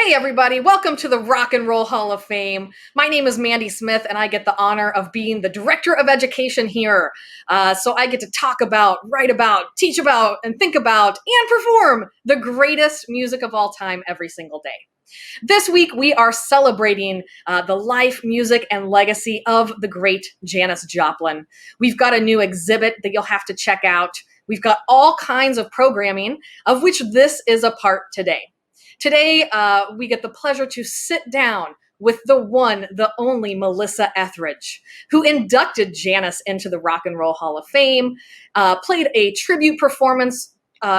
Hey everybody, welcome to the Rock and Roll Hall of Fame. My name is Mandy Smith and I get the honor of being the Director of Education here. So I get to talk about, write about, teach about, and think about, and perform the greatest music of all time every single day. This week we are celebrating the life, music, and legacy of the great Janis Joplin. We've got a new exhibit that you'll have to check out. We've got all kinds of programming, of which this is a part today. Today, we get the pleasure to sit down with the one, the only Melissa Etheridge, who inducted Janis into the Rock and Roll Hall of Fame, played a tribute performance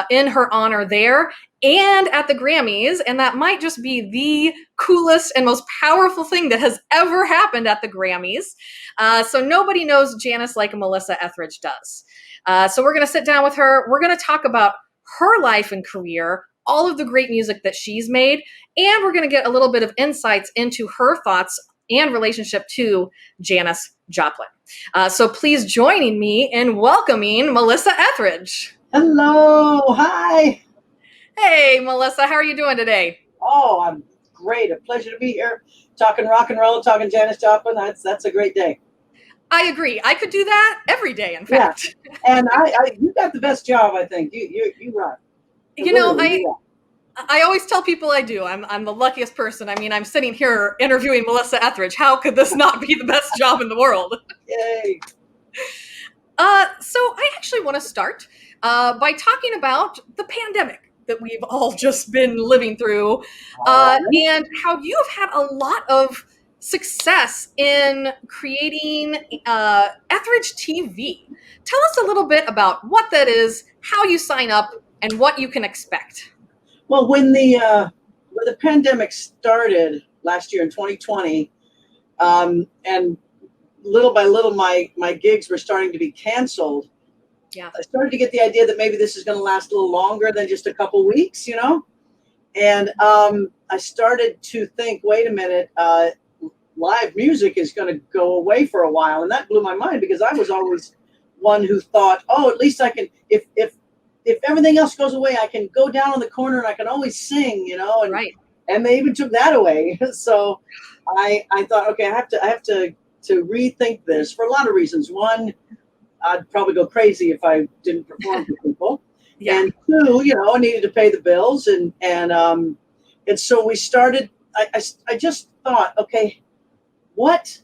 in her honor there and at the Grammys, and that might just be the coolest and most powerful thing that has ever happened at the Grammys. So nobody knows Janis like Melissa Etheridge does. So we're going to sit down with her. We're going to talk about her life and career, all of the great music that she's made, and we're going to get a little bit of insights into her thoughts and relationship to Janis Joplin. So please join me in welcoming Melissa Etheridge. Hello, hi. Hey, Melissa, how are you doing today? Oh, I'm great. A pleasure to be here, talking rock and roll, talking Janis Joplin. That's a great day. I agree. I could do that every day, in fact. Yeah, and you got the best job, I think. You rock. You know, I always tell people I do. I'm the luckiest person. I mean, I'm sitting here interviewing Melissa Etheridge. How could this not be the best job in the world? Yay. So I actually want to start by talking about the pandemic that we've all just been living through, and how you have had a lot of success in creating Etheridge TV. Tell us a little bit about what that is, how you sign up, and what you can expect. Well, when the pandemic started last year in 2020, and little by little my gigs were starting to be canceled. Yeah. I started to get the idea that maybe this is going to last a little longer than just a couple weeks, and I started to think, wait a minute, live music is going to go away for a while, and that blew my mind because I was always one who thought, oh, at least I can, if everything else goes away, I can go down on the corner and I can always sing, and Right. and they even took that away. So I thought, okay, I have to rethink this for a lot of reasons. One, I'd probably go crazy if I didn't perform for people. Yeah. And two, I needed to pay the bills, and so we started. I just thought, okay, what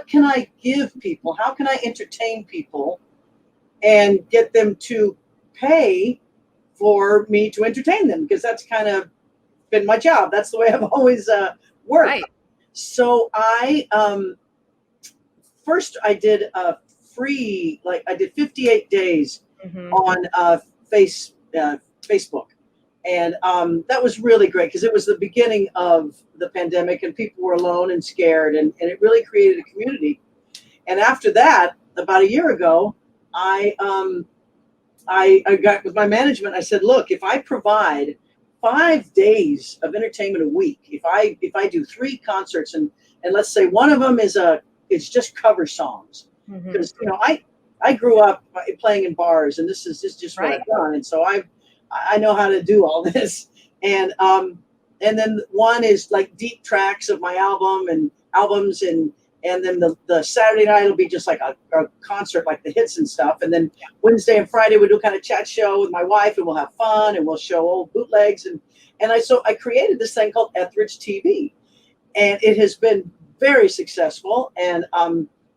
can I give people? How can I entertain people and get them to pay for me to entertain them? Because that's kind of been my job. That's the way I've always worked. Right. So first I did a free, I did 58 days on Facebook. And that was really great because it was the beginning of the pandemic and people were alone and scared, and it really created a community. And after that, about a year ago, I got with my management. I said, look, if I provide 5 days of entertainment a week, if I do 3 concerts, and let's say one of them is just cover songs, because I grew up playing in bars, and this is just what I've done, and so I know how to do all this, and then one is like deep tracks of my albums, and then the Saturday night will be just like a concert, like the hits and stuff. And then Wednesday and Friday we do kind of chat show with my wife, and we'll have fun, and we'll show old bootlegs. And I created this thing called Etheridge TV, and it has been very successful. And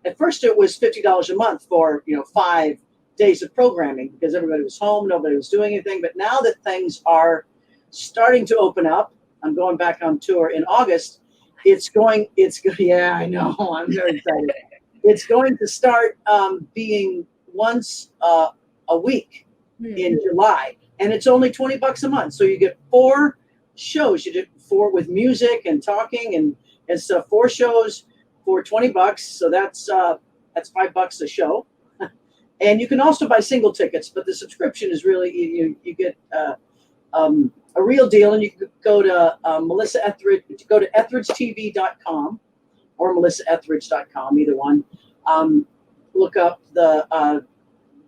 at first it was $50 a month for 5 days of programming because everybody was home, nobody was doing anything. But now that things are starting to open up, I'm going back on tour in August. Yeah, I know. I'm very excited. It's going to start being once a week in July, and it's only $20 a month. So you get 4 shows. You do 4 with music and talking and stuff. 4 shows for $20. So that's $5 a show. And you can also buy single tickets, but the subscription is really you get a real deal, and you can go to Melissa Etheridge. Go to etheridgetv.com or melissaetheridge.com, either one. Look up the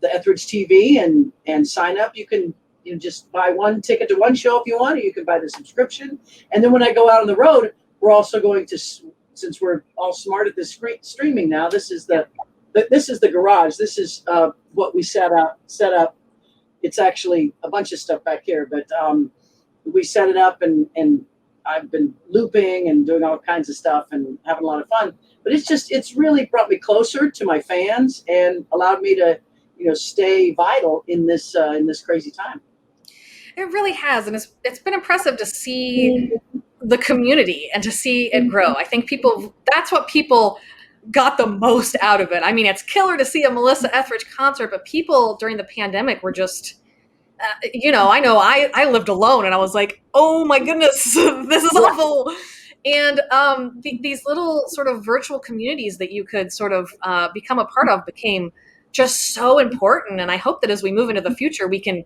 Etheridge TV and sign up. You can You just buy one ticket to one show if you want, or you can buy the subscription. And then when I go out on the road, we're also going to, since we're all smart at this streaming now, this is the garage. This is what we set up. It's actually a bunch of stuff back here, but we set it up, and I've been looping and doing all kinds of stuff and having a lot of fun. But it's really brought me closer to my fans and allowed me to, stay vital in this crazy time. It really has, and it's been impressive to see the community and to see it grow. I think that's what people got the most out of it. I mean, it's killer to see a Melissa Etheridge concert, but people during the pandemic were just, I know I lived alone, and I was like, oh my goodness, this is awful. And these little sort of virtual communities that you could sort of become a part of became just so important. And I hope that as we move into the future, we can,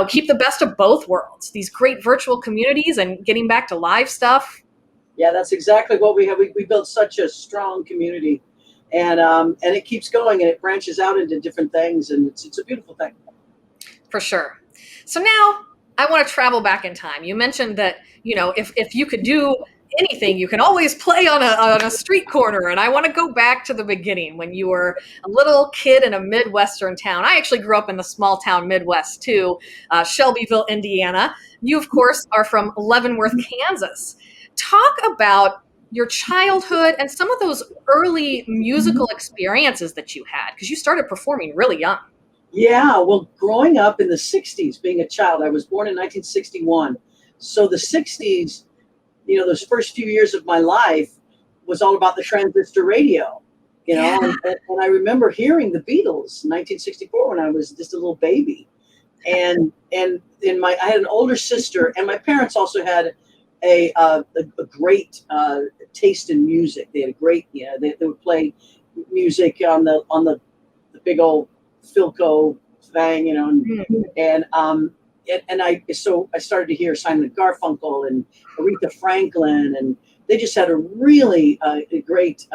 keep the best of both worlds, these great virtual communities and getting back to live stuff. Yeah, that's exactly what we have. We built such a strong community, and it keeps going, and it branches out into different things, and it's a beautiful thing. For sure. So now I want to travel back in time. You mentioned that, if you could do anything, you can always play on a street corner. And I want to go back to the beginning when you were a little kid in a Midwestern town. I actually grew up in the small town Midwest too, Shelbyville, Indiana. You, of course, are from Leavenworth, Kansas. Talk about your childhood and some of those early musical experiences that you had, because you started performing really young. Yeah, well, growing up in the 60s, being a child, I was born in 1961. So the 60s, those first few years of my life was all about the transistor radio, Yeah. and I remember hearing the Beatles in 1964 when I was just a little baby. And I had an older sister, and my parents also had a great taste in music. They had a great, they would play music on the big old Philco thing, and I started to hear Simon & Garfunkel and Aretha Franklin, and they just had a really a great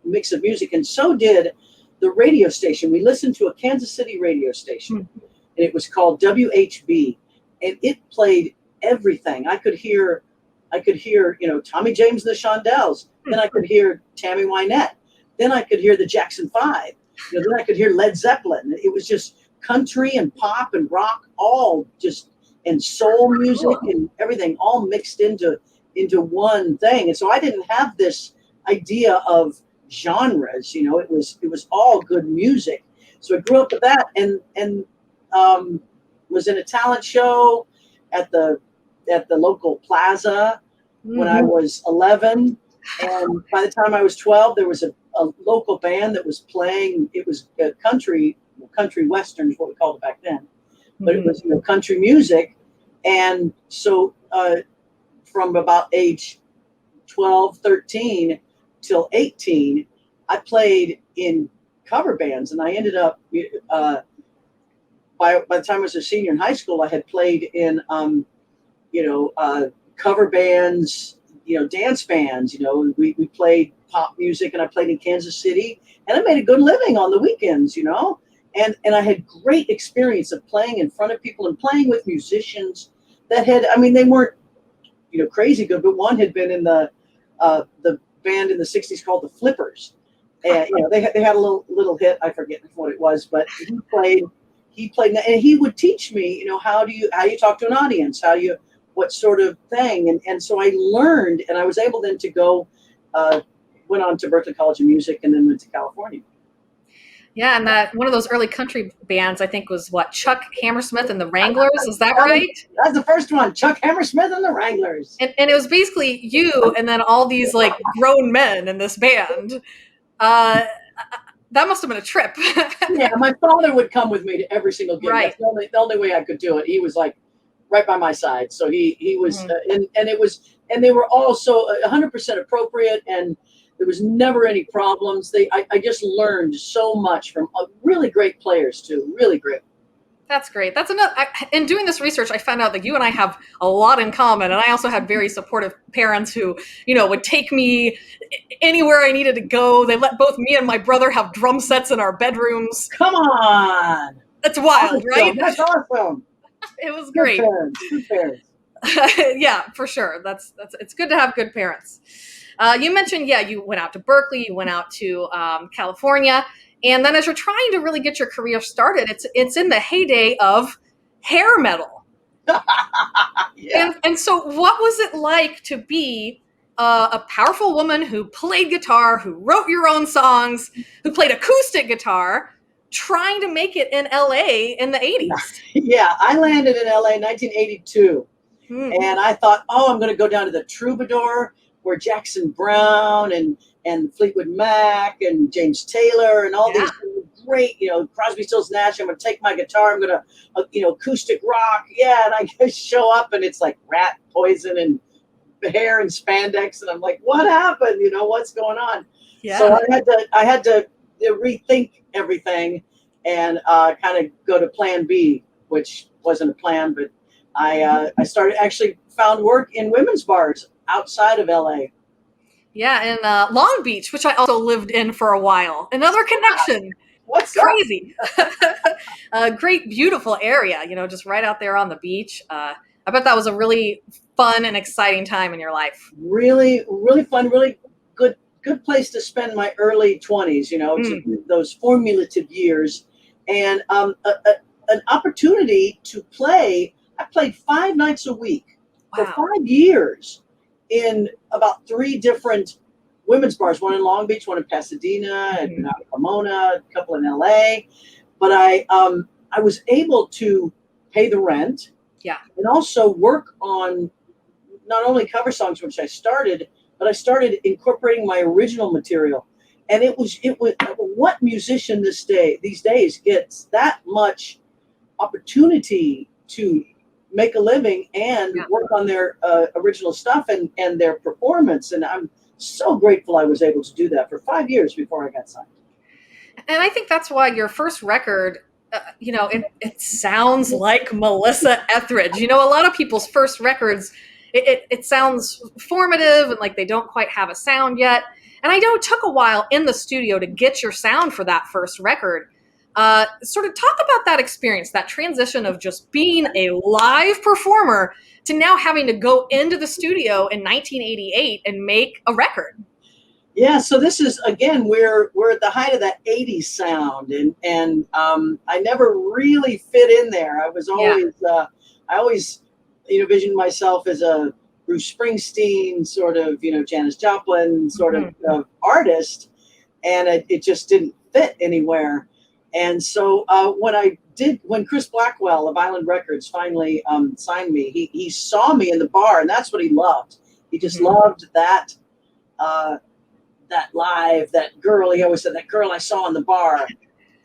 mix of music, and so did the radio station. We listened to a Kansas City radio station, and it was called WHB, and it played everything. I could hear, Tommy James and the Shondells. Then I could hear Tammy Wynette. Then I could hear the Jackson 5. Then I could hear Led Zeppelin. It was just country and pop and rock, all just, and soul music and everything all mixed into one thing. And so I didn't have this idea of genres, it was all good music. So I grew up with that, and was in a talent show at the local plaza when I was 11. And by the time I was 12, there was a local band that was playing. It was country western is what we called it back then, but it was country music. And so from about age 12, 13 till 18, I played in cover bands, and I ended up by the time I was a senior in high school, I had played in cover bands, dance bands. We played pop music, and I played in Kansas City, and I made a good living on the weekends, and I had great experience of playing in front of people and playing with musicians that they weren't, crazy good, but one had been in the band in the 60s called the Flippers. And, they had a little hit. I forget what it was, but he played, and he would teach me, how you talk to an audience, what sort of thing. And so I learned, and I was able then to go, went on to Berklee College of Music, and then went to California. Yeah, and that one of those early country bands, I think, was what, Chuck Hammersmith and the Wranglers. Is that right? That's the first one, Chuck Hammersmith and the Wranglers. And it was basically you and then all these like grown men in this band. That must have been a trip. Yeah, my father would come with me to every single gig. Right. That's the only way I could do it. He was like right by my side. So he was, and they were all so 100% appropriate, and there was never any problems. I just learned so much from really great players too. Really great. That's great. That's another. In doing this research, I found out that you and I have a lot in common, and I also had very supportive parents who, would take me anywhere I needed to go. They let both me and my brother have drum sets in our bedrooms. Come on, That's wild, awesome. right? That's awesome. It was Good great. parents. Good parents. Yeah, for sure. That's it's good to have good parents. You mentioned, yeah, you went out to Berkeley, you went out to California, and then as you're trying to really get your career started, it's in the heyday of hair metal. Yeah. And so, what was it like to be a powerful woman who played guitar, who wrote your own songs, who played acoustic guitar, trying to make it in LA in the 80s? Yeah. I landed in LA in 1982. Hmm. And I thought, oh, I'm going to go down to the Troubadour where Jackson Brown and Fleetwood Mac and James Taylor and all Yeah. these great, Crosby, Stills, Nash. I'm going to take my guitar. I'm going to, acoustic rock. Yeah. And I just show up and it's like Rat Poison and hair and spandex. And I'm like, what happened? What's going on? So Yeah. I had to rethink everything and kind of go to plan B, which wasn't a plan, but I started actually found work in women's bars outside of LA. Yeah, in Long Beach, which I also lived in for a while. Another connection. What's up? Crazy. A great, beautiful area, just right out there on the beach. I bet that was a really fun and exciting time in your life. Really, really fun, really good place to spend my early 20s, Mm, those formative years. And an opportunity to play. I played 5 nights a week for wow. 5 years in about three different women's bars, one in Long Beach, one in Pasadena, and Mhm. Pomona, a couple in LA. But I was able to pay the rent Yeah. and also work on not only cover songs, which I started, but I started incorporating my original material. And it was what musician these days gets that much opportunity to make a living and Yeah. work on their original stuff and their performance. And I'm so grateful I was able to do that for 5 years before I got signed. And I think that's why your first record, it sounds like Melissa Etheridge. A lot of people's first records, it sounds formative and like they don't quite have a sound yet. And I know it took a while in the studio to get your sound for that first record. Sort of talk about that experience, that transition of just being a live performer to now having to go into the studio in 1988 and make a record. Yeah, so this is again we're at the height of that '80s sound, and I never really fit in there. Yeah. I always envisioned myself as a Bruce Springsteen sort of Janis Joplin sort of Mhm. artist, and it just didn't fit anywhere. And so when Chris Blackwell of Island Records finally signed me, he saw me in the bar, and that's what he loved. He just Mhm. loved that. That live, that girl, he always said, that girl I saw in the bar.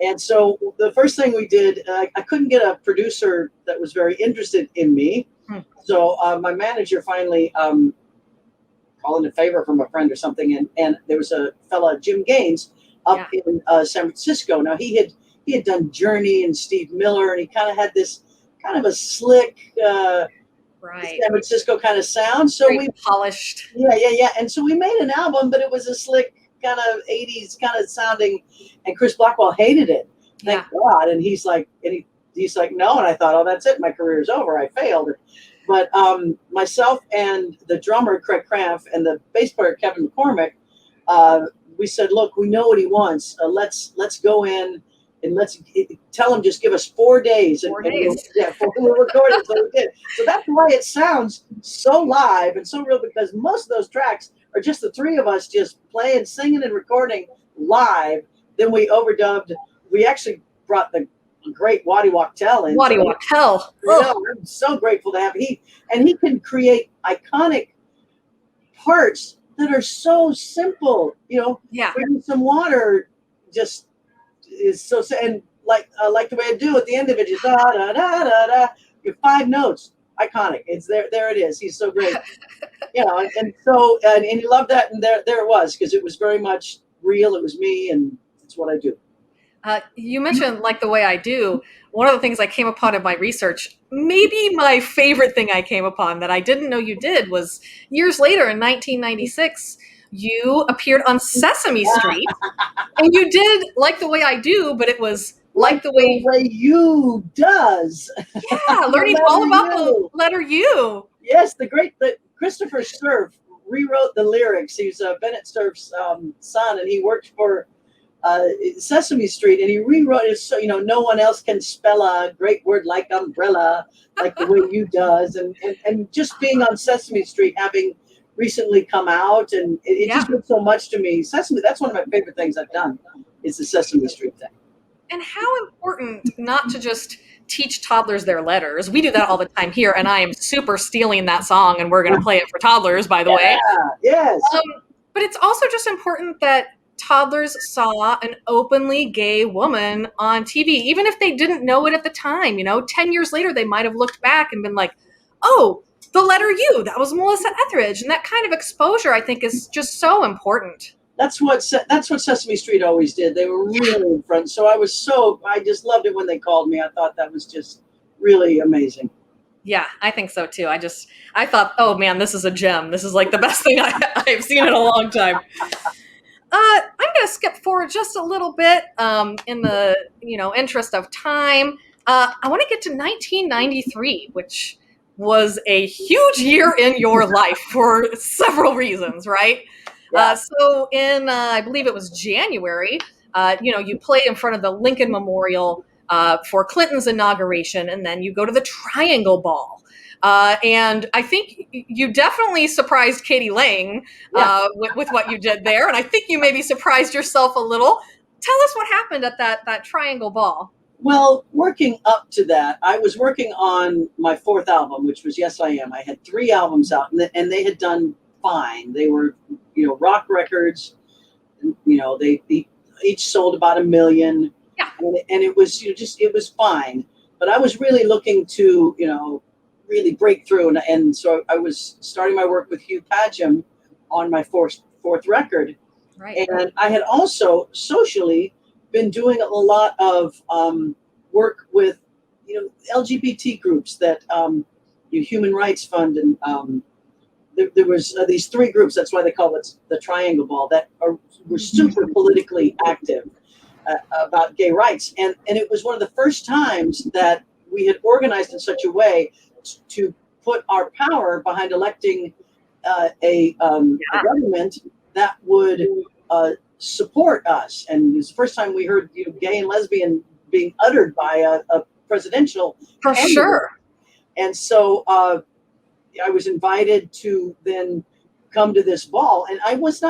And so the first thing we did, I couldn't get a producer that was very interested in me. Hmm. So my manager finally called in a favor from a friend or something. And there was a fella, Jim Gaines, up Yeah. in San Francisco. Now he had done Journey and Steve Miller, and he kind of had this kind of a slick Right. San Francisco kind of sound. So Very polished. yeah. And so we made an album, but it was a slick kind of '80s kind of sounding, and Chris Blackwell hated it. Yeah. Thank God. And he's like, no. And I thought, oh, that's it. My career's over. I failed. But myself and the drummer Craig Cramp and the bass player Kevin McCormick, we said, look, we know what he wants. Let's go in and let's tell him just give us 4 days, and, 4 days. we'll record it. So we did. So that's why it sounds so live and so real, because most of those tracks are just the three of us just playing, singing, and recording live. Then we overdubbed. We actually brought the great Waddy Wachtel in. Waddy So, Wachtel. I'm so grateful to have he can create iconic parts that are so simple. Yeah. Bringing some water just is so, and like the way I do at the end of it, just da da da da da. Your 5 notes, iconic. It's there it is. He's so great. And so and he loved that, and there it was, because it was very much real. It was me, and it's what I do. You mentioned like the way I do. One of the things I came upon in my research, maybe my favorite thing I came upon that I didn't know you did, was years later in 1996, you appeared on Sesame Street and you did Like the Way I Do, but it was Like the way you does. yeah, The learning all letter about the U. letter U. Yes, the Christopher Cerf rewrote the lyrics. He's Bennett Cerf's son, and he worked for Sesame Street, and he rewrote it so no one else can spell a great word like umbrella like the way you does, and just being on Sesame Street, having recently come out, and it Yeah. just meant so much to me. Sesame, that's one of my favorite things I've done, is the Sesame Street thing. And how important not to just teach toddlers their letters. We do that all the time here, and I am super stealing that song, and we're going to play it for toddlers, by the way. Yes. But it's also just important that toddlers saw an openly gay woman on TV, even if they didn't know it at the time. 10 years later, they might have looked back and been like, oh, the letter U, that was Melissa Etheridge. And that kind of exposure, I think, is just so important. That's what Sesame Street always did. They were really in front. So I just loved it when they called me. I thought that was just really amazing. Yeah, I think so too. I thought, oh man, this is a gem. This is like the best thing I've seen in a long time. I'm going to skip forward just a little bit in the interest of time. I want to get to 1993, which was a huge year in your life for several reasons, right? Yeah. So in, I believe it was January, you play in front of the Lincoln Memorial for Clinton's inauguration, and then you go to the Triangle Ball. And I think you definitely surprised Katie Lang with what you did there. And I think you maybe surprised yourself a little. Tell us what happened at that Triangle Ball. Well, working up to that, I was working on my fourth album, which was Yes, I Am. I had 3 albums out, and they had done fine. They were, rock records. They each sold about 1 million. Yeah. And it was it was fine. But I was really looking to, really break through. And so I was starting my work with Hugh Padgham on my fourth record. Right. And I had also socially been doing a lot of work with, LGBT groups that Human Rights Fund, and there was these 3 groups. That's why they call it the Triangle Ball, that were super politically active about gay rights. And it was one of the first times that we had organized in such a way to put our power behind electing a government that would support us. And it was the first time we heard gay and lesbian being uttered by a presidential For candidate. sure. And so I was invited to then come to this ball, and I was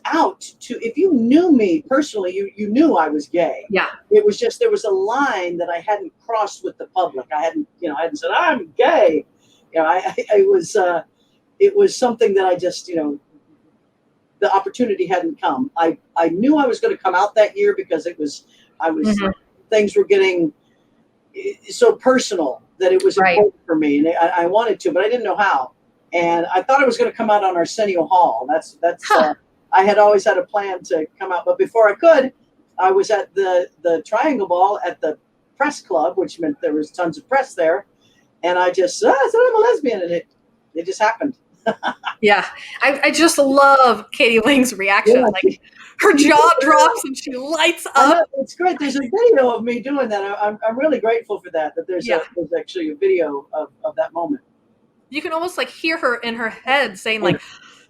out to, if you knew me personally, you knew I was gay. Yeah. It was just, there was a line that I hadn't crossed with the public. I hadn't said, I'm gay. It was something that I just, the opportunity hadn't come. I knew I was going to come out that year because things were getting so personal that it was important for me, and I wanted to, but I didn't know how. And I thought I was going to come out on Arsenio Hall. I had always had a plan to come out, but before I could, I was at the Triangle Ball at the press club, which meant there was tons of press there, and I just said I'm a lesbian, and it just happened. Yeah, I just love Katie Lang's reaction. Yeah. Like her jaw drops and she lights up. It's great. There's a video of me doing that. I'm really grateful for that. That there's actually a video of that moment. You can almost like hear her in her head saying like,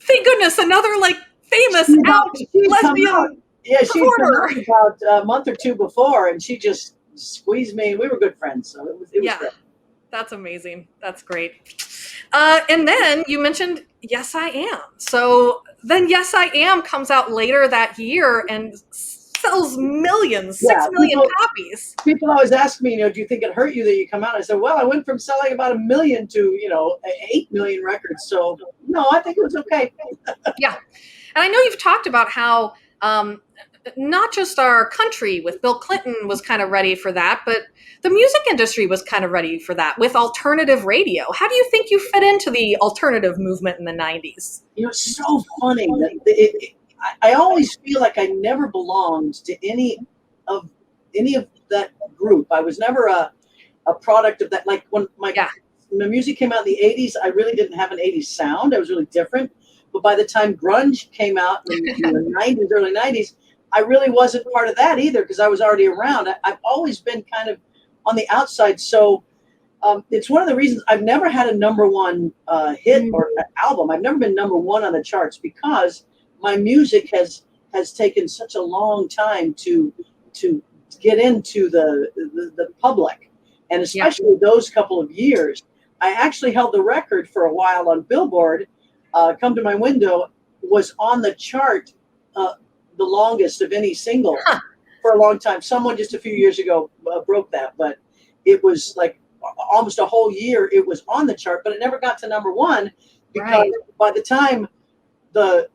"Thank goodness, another like famous lesbian." Yeah, she'd come out about a month or 2 before, and she just squeezed me. We were good friends, so it was great. That's amazing. That's great. And then you mentioned Yes, I Am. So then Yes, I Am comes out later that year and sells millions, 6 million copies. People always ask me, do you think it hurt you that you come out? I said, well, I went from selling about 1 million to, 8 million records. So no, I think it was okay. Yeah. And I know you've talked about how not just our country with Bill Clinton was kind of ready for that, but the music industry was kind of ready for that with alternative radio. How do you think you fit into the alternative movement in the 90s? It's so funny that I always feel like I never belonged to any of that group. I was never a product of that. Like when my music came out in the 80s, I really didn't have an 80s sound. I was really different. But by the time grunge came out in the 90s, early 90s, I really wasn't part of that either because I was already around. I've always been kind of on the outside. So it's one of the reasons I've never had a number one hit or album. I've never been number one on the charts because my music has taken such a long time to get into the public, and especially those couple of years. I actually held the record for a while on Billboard. Come to My Window was on the chart the longest of any single for a long time. Someone just a few years ago broke that, but it was like almost a whole year it was on the chart, but it never got to number one because by the time the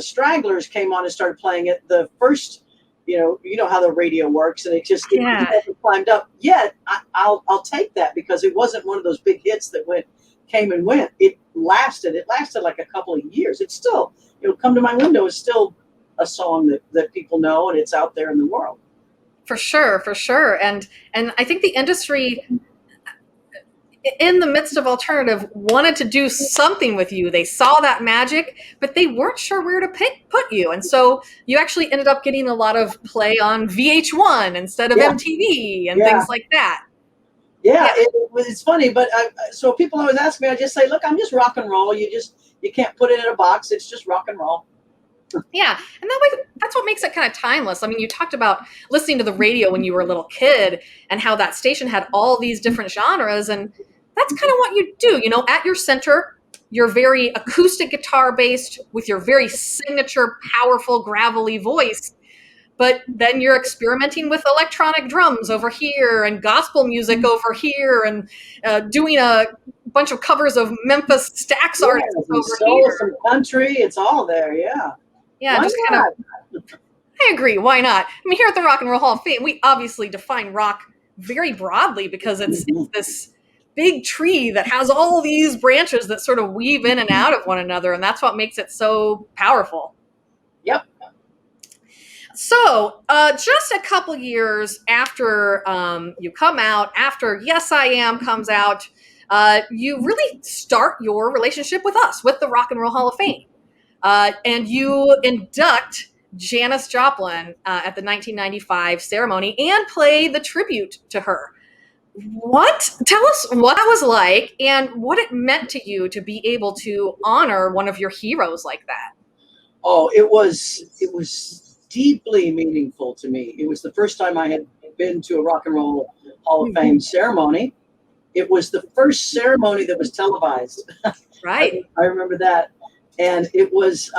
stragglers came on and started playing it, the first you know how the radio works, and it never climbed up yet. I'll take that because it wasn't one of those big hits that came and went. It lasted like a couple of years. It's still, Come to My Window is still a song that people know, and it's out there in the world. For sure. And I think the industry, in the midst of alternative, wanted to do something with you. They saw that magic, but they weren't sure where to put you. And so you actually ended up getting a lot of play on VH1 instead of MTV and things like that. It's funny, but so people always ask me, I just say, look, I'm just rock and roll. You can't put it in a box. It's just rock and roll. Yeah, and that's what makes it kind of timeless. I mean, you talked about listening to the radio when you were a little kid and how that station had all these different genres, and that's kind of what you do. At your center, you're very acoustic guitar based with your very signature, powerful, gravelly voice. But then you're experimenting with electronic drums over here and gospel music over here and doing a bunch of covers of Memphis Stax artists over here. Some country, it's all there, yeah. Yeah, why just not? kind of. I agree. Why not? I mean, here at the Rock and Roll Hall of Fame, we obviously define rock very broadly because it's this big tree that has all these branches that sort of weave in and out of one another, and that's what makes it so powerful. Yep. So, just a couple years after you come out, after Yes I Am comes out, you really start your relationship with us, with the Rock and Roll Hall of Fame. And you induct Janis Joplin at the 1995 ceremony and play the tribute to her. Tell us what that was like and what it meant to you to be able to honor one of your heroes like that. Oh, it was deeply meaningful to me. It was the first time I had been to a Rock and Roll Hall of Fame ceremony. It was the first ceremony that was televised. Right. I remember that. And it was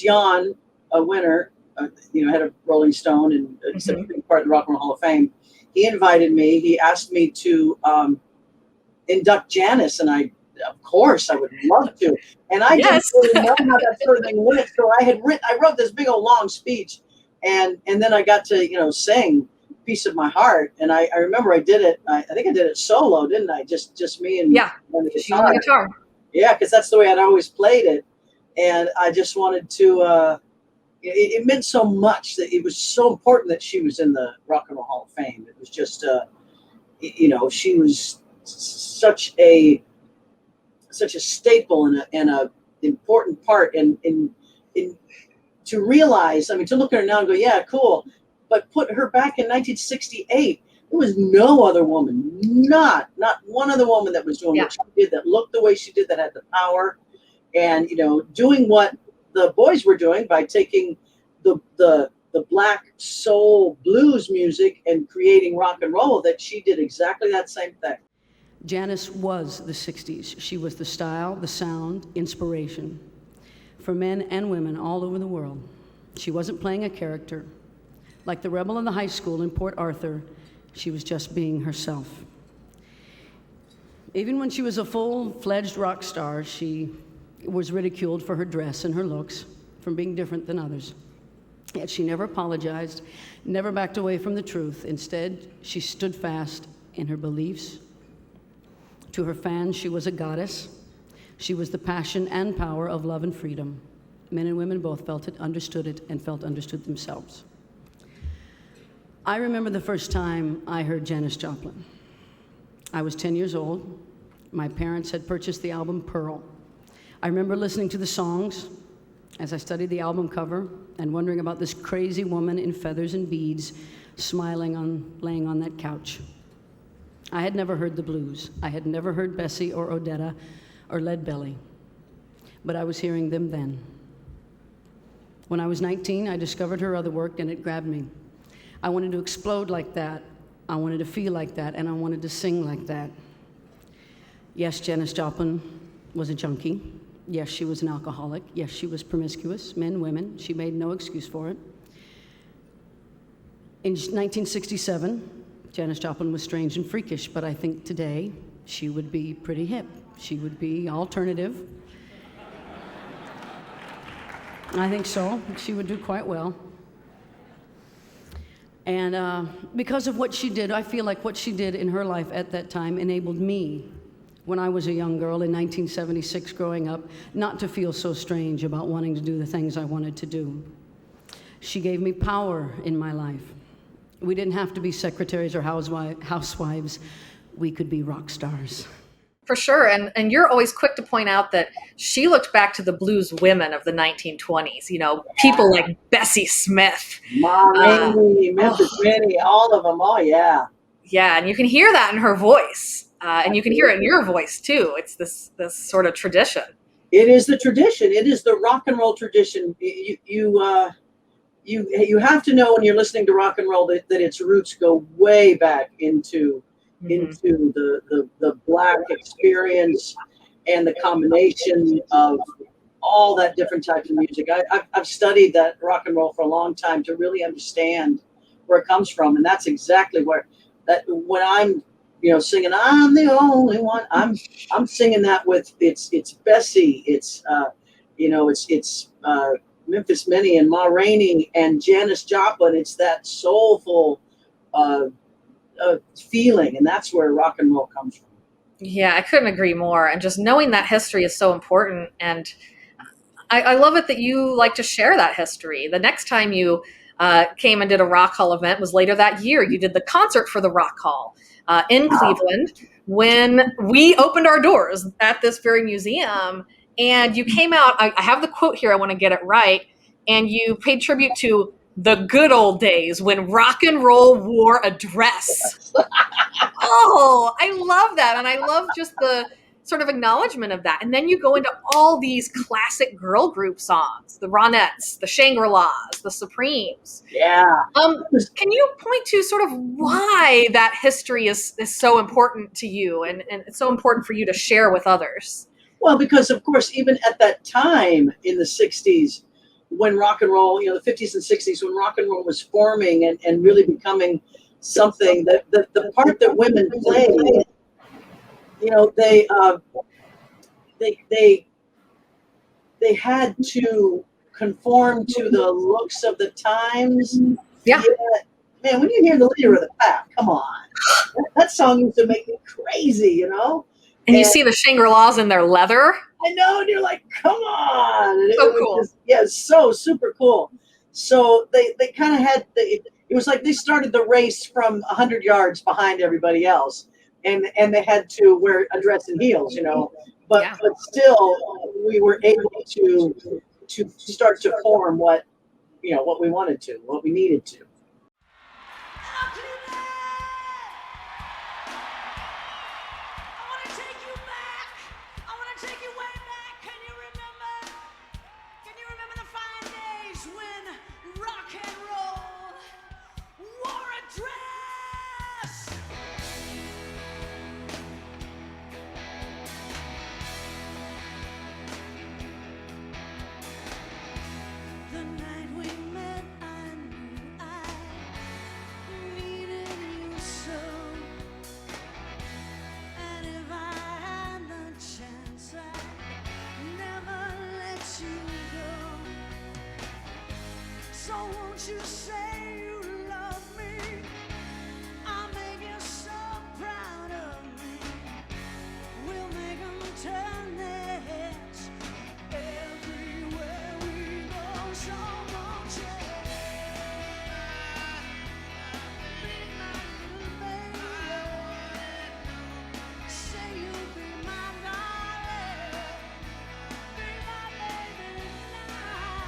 Jan, a winner, head of Rolling Stone and such a big part of the Rock and Roll Hall of Fame. He invited me. He asked me to induct Janis, and of course, I would love to. And I didn't really know how that sort of thing went, so I wrote this big old long speech, and then I got to sing "Piece of My Heart," and I remember I did it. I think I did it solo, didn't I? Just me and the guitar. Yeah, because that's the way I'd always played it. And I just wanted to, it meant so much that it was so important that she was in the Rock and Roll Hall of Fame. It was just, she was such a staple and a important part. And to realize, to look at her now and go, yeah, cool. But put her back in 1968. There was no other woman, not one other woman that was doing what she did, that looked the way she did, that had the power, and doing what the boys were doing by taking the black soul blues music and creating rock and roll. That she did exactly that same thing. Janis was the 60s. She was the style, the sound, inspiration for men and women all over the world. She wasn't playing a character. Like the rebel in the high school in Port Arthur, she was just being herself. Even when she was a full-fledged rock star, she was ridiculed for her dress and her looks, from being different than others. Yet she never apologized, never backed away from the truth. Instead, she stood fast in her beliefs. To her fans, she was a goddess. She was the passion and power of love and freedom. Men and women both felt it, and felt understood themselves. I remember the first time I heard Janis Joplin. I was 10 years old. My parents had purchased the album Pearl. I remember listening to the songs. as I studied the album cover and wondering about this crazy woman in feathers and beads laying on that couch. I had never heard the blues. I had never heard Bessie or Odetta or Lead Belly, but I was hearing them then. When I was 19, I discovered her other work, and it grabbed me. I wanted to explode like that. I wanted to feel like that, and I wanted to sing like that. Yes, Janis Joplin was a junkie. Yes, she was an alcoholic. Yes, she was promiscuous, men, women. She made no excuse for it. In 1967, Janis Joplin was strange and freakish, but I think today she would be pretty hip. She would be alternative. I think so. She would do quite well. And because of what she did, I feel like what she did in her life at that time enabled me, when I was a young girl in 1976 growing up, not to feel so strange about wanting to do the things I wanted to do. She gave me power in my life. We didn't have to be secretaries or housewives. We could be rock stars. For sure. And you're always quick to point out that she looked back to the blues women of the 1920s, people like Bessie Smith. Mandy, Memphis Mandy, all of them. Oh, yeah. Yeah, and you can hear that in her voice. And you can hear it in your voice, too. It's this sort of tradition. It is the tradition. It is the rock and roll tradition. You have to know when you're listening to rock and roll that its roots go way back into the Black experience and the combination of all that different types of music. I've studied that rock and roll for a long time to really understand where it comes from, and that's exactly when I'm singing "I'm the Only One," I'm singing that with it's Bessie, it's Memphis Minnie and Ma Rainey and Janis Joplin. It's that soulful feeling, and that's where rock and roll comes from. Yeah, I couldn't agree more. And just knowing that history is so important. And I love it that you like to share that history. The next time you came and did a Rock Hall event was later that year. You did the concert for the Rock Hall in Cleveland when we opened our doors at this very museum. And you came out, I have the quote here, I want to get it right, and you paid tribute to the good old days when rock and roll wore a dress. Oh, I love that. And I love just the sort of acknowledgement of that. And then you go into all these classic girl group songs, the Ronettes, the Shangri-Las, the Supremes. Yeah. Can you point to sort of why that history is so important to you and it's so important for you to share with others? Well, because of course, even at that time in the 60s, when rock and roll, the 50s and 60s, when rock and roll was forming and really becoming something, that the part that women played, they had to conform to the looks of the times. Yeah. Man, when you hear the leader of the pack, come on, that song used to make me crazy, And you see the Shangri-Las in their leather. I know, and you're like, come on. So cool. So super cool. So they kind of had, it was like they started the race from 100 yards behind everybody else. And they had to wear a dress and heels, But still, we were able to start to form what we wanted to, what we needed to. You say you love me, I'll make you so proud of me. We'll make them turn their heads everywhere we go. So won't you be my little baby? Say you'll be my darling, be my baby now.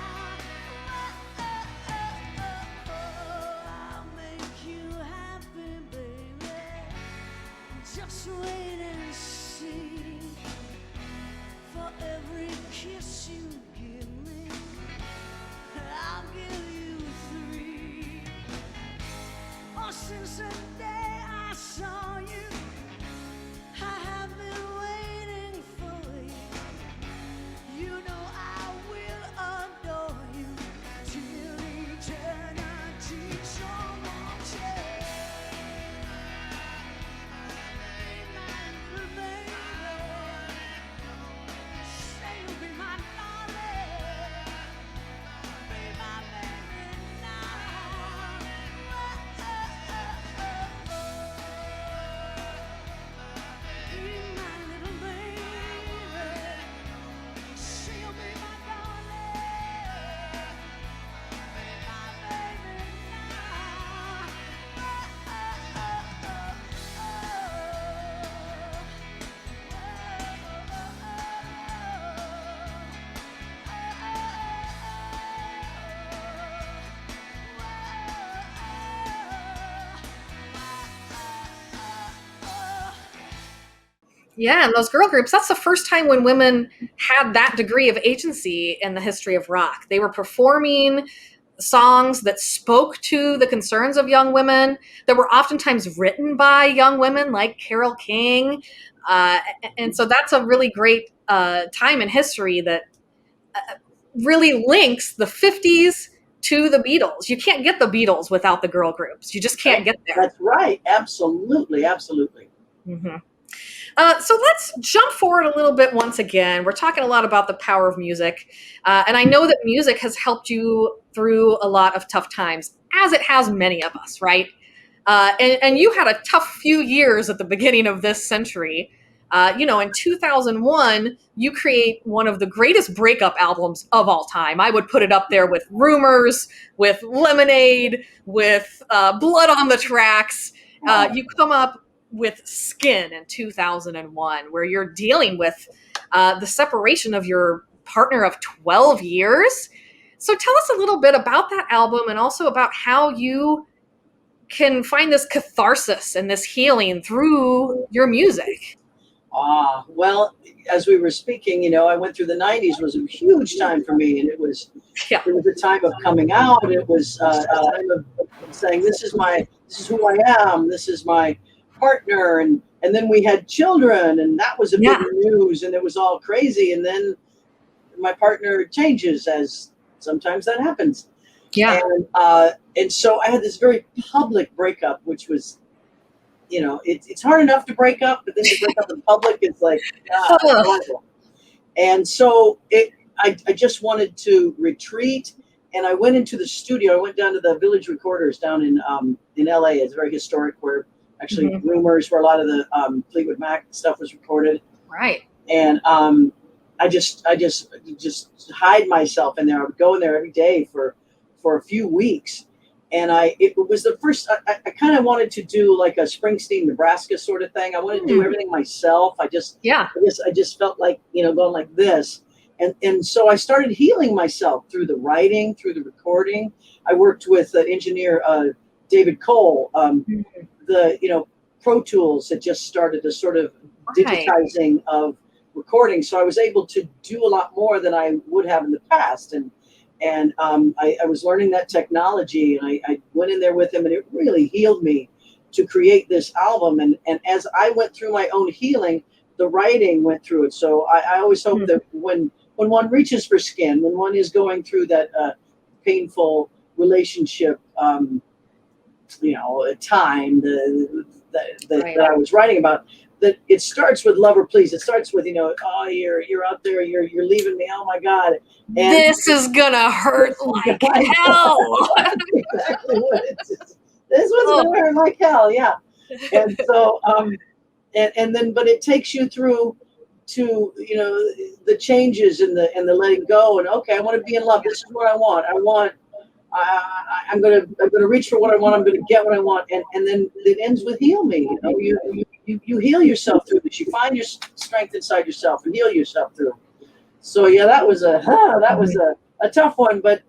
Yeah, and those girl groups, that's the first time when women had that degree of agency in the history of rock. They were performing songs that spoke to the concerns of young women, that were oftentimes written by young women like Carole King. Uh, and so that's a really great time in history that really links the 50s to the Beatles. You can't get the Beatles without the girl groups. You just can't Right? get there. That's right. Absolutely. Absolutely. Mm-hmm. So let's jump forward a little bit once again. We're talking a lot about the power of music. And I know that music has helped you through a lot of tough times, as it has many of us, right? And you had a tough few years at the beginning of this century. In 2001, you create one of the greatest breakup albums of all time. I would put it up there with Rumors, with Lemonade, with Blood on the Tracks. You come up with Skin in 2001, where you're dealing with the separation of your partner of 12 years. So tell us a little bit about that album and also about how you can find this catharsis and this healing through your music. Well, as we were speaking, I went through the 90s was a huge time for me. And Yeah. it was a time of coming out. It was a time of saying, this is who I am. This is my partner. And then we had children, and that was a big Yeah. news, and it was all crazy. And then my partner changes, as sometimes that happens. Yeah. And so I had this very public breakup, which was, it's hard enough to break up, but then to break up in public, it's like, it's horrible. And so I just wanted to retreat, and I went into the studio. I went down to the Village Recorders down in LA. It's very historic, where actually Rumors, where a lot of the Fleetwood Mac stuff was recorded. Right. And I just hide myself in there. I would go in there every day for a few weeks. And it was the first, I kind of wanted to do like a Springsteen, Nebraska sort of thing. I wanted to do everything myself. I just felt like, going like this. And so I started healing myself through the writing, through the recording. I worked with engineer David Cole. The Pro Tools had just started a sort of digitizing of recording. So I was able to do a lot more than I would have in the past. And I was learning that technology, and I went in there with him, and it really healed me to create this album. And as I went through my own healing, the writing went through it. So I always hope that when one reaches for Skin, when one is going through that painful relationship, time that I was writing about, that it starts with Love or Please. It starts with, oh, you're out there, you're leaving me. Oh my God. And this is gonna hurt like hell. That's exactly what it is. This was gonna hurt like hell, yeah. And so, and then, but it takes you through to the changes and the letting go. And okay, I want to be in love. This is what I want. I'm gonna reach for what I want. I'm gonna get what I want. And then it ends with heal me. You heal yourself through this. You find your strength inside yourself and heal yourself through. So yeah, that was a tough one, but